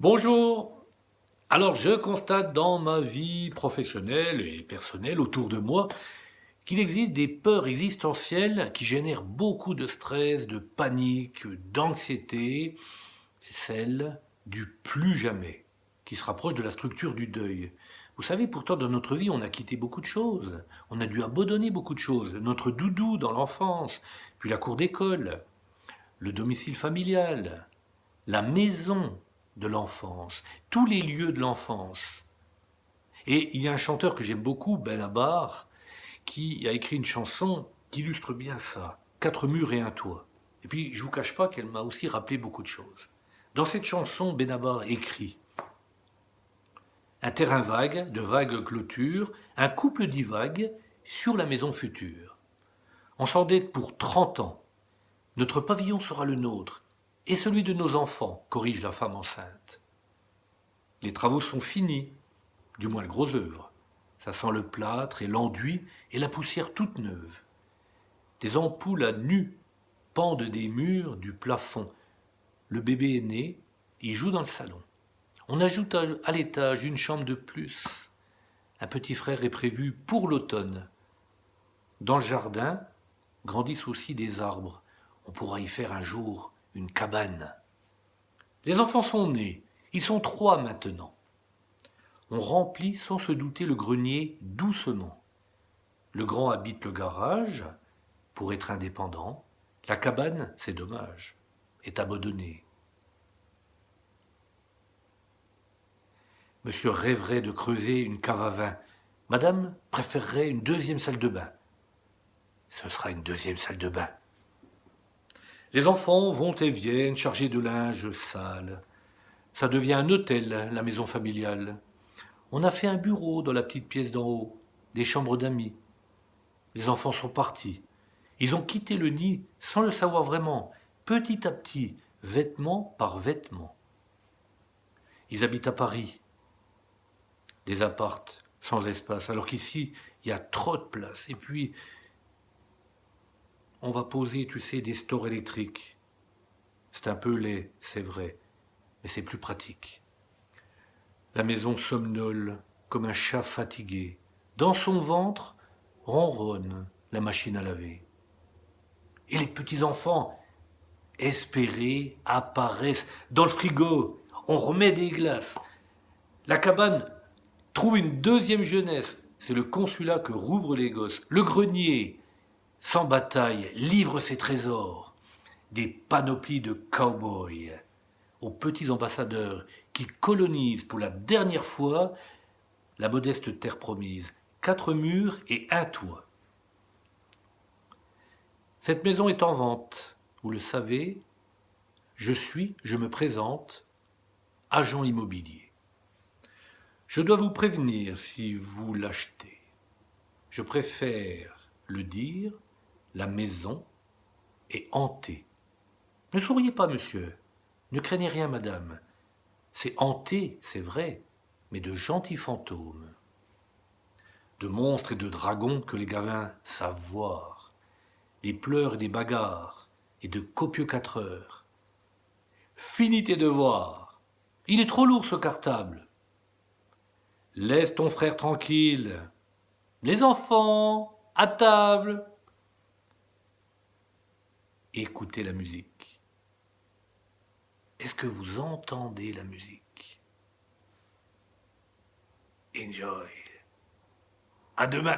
Bonjour. Alors, je constate dans ma vie professionnelle et personnelle autour de moi qu'il existe des peurs existentielles qui génèrent beaucoup de stress, de panique, d'anxiété. C'est celle du plus jamais, qui se rapproche de la structure du deuil. Vous savez, pourtant, dans notre vie, on a quitté beaucoup de choses. On a dû abandonner beaucoup de choses. Notre doudou dans l'enfance, puis la cour d'école, le domicile familial, la maison de l'enfance, tous les lieux de l'enfance. Et il y a un chanteur que j'aime beaucoup, Benabar, qui a écrit une chanson qui illustre bien ça. Quatre murs et un toit. Et puis, je vous cache pas qu'elle m'a aussi rappelé beaucoup de choses. Dans cette chanson, Benabar écrit un terrain vague, de vagues clôtures, un couple divague sur la maison future. On s'endette pour 30 ans. Notre pavillon sera le nôtre, et celui de nos enfants, corrige la femme enceinte. Les travaux sont finis, du moins le gros œuvre. Ça sent le plâtre et l'enduit et la poussière toute neuve. Des ampoules à nu pendent des murs du plafond. Le bébé est né, il joue dans le salon. On ajoute à l'étage une chambre de plus. Un petit frère est prévu pour l'automne. Dans le jardin grandissent aussi des arbres. On pourra y faire un jour une cabane. Les enfants sont nés, ils sont 3 maintenant. On remplit sans se douter le grenier doucement. Le grand habite le garage pour être indépendant. La cabane, c'est dommage, est abandonnée. Monsieur rêverait de creuser une cave à vin. Madame préférerait une deuxième salle de bain. Ce sera une deuxième salle de bain. Les enfants vont et viennent chargés de linge sale. Ça devient un hôtel, la maison familiale. On a fait un bureau dans la petite pièce d'en haut, des chambres d'amis. Les enfants sont partis. Ils ont quitté le nid sans le savoir vraiment, petit à petit, vêtement par vêtement. Ils habitent à Paris, des appartes sans espace, alors qu'ici, il y a trop de place. Et puis, on va poser, tu sais, des stores électriques. C'est un peu laid, c'est vrai, mais c'est plus pratique. La maison somnole comme un chat fatigué. Dans son ventre, ronronne la machine à laver. Et les petits-enfants, espérés, apparaissent. Dans le frigo, on remet des glaces. La cabane trouve une deuxième jeunesse. C'est le consulat que rouvrent les gosses. Le grenier, sans bataille, livre ses trésors. Des panoplies de cow-boys aux petits ambassadeurs qui colonisent pour la dernière fois la modeste terre promise. 4 murs et un toit. Cette maison est en vente, vous le savez. Je me présente, agent immobilier. Je dois vous prévenir si vous l'achetez. Je préfère le dire, la maison est hantée. Ne souriez pas, monsieur. Ne craignez rien, madame. C'est hanté, c'est vrai, mais de gentils fantômes. De monstres et de dragons que les gamins savent voir. Des pleurs et des bagarres, et de copieux 4 heures. Finis tes devoirs. Il est trop lourd ce cartable. Laisse ton frère tranquille. Les enfants, à table. Écoutez la musique. Est-ce que vous entendez la musique? Enjoy. À demain.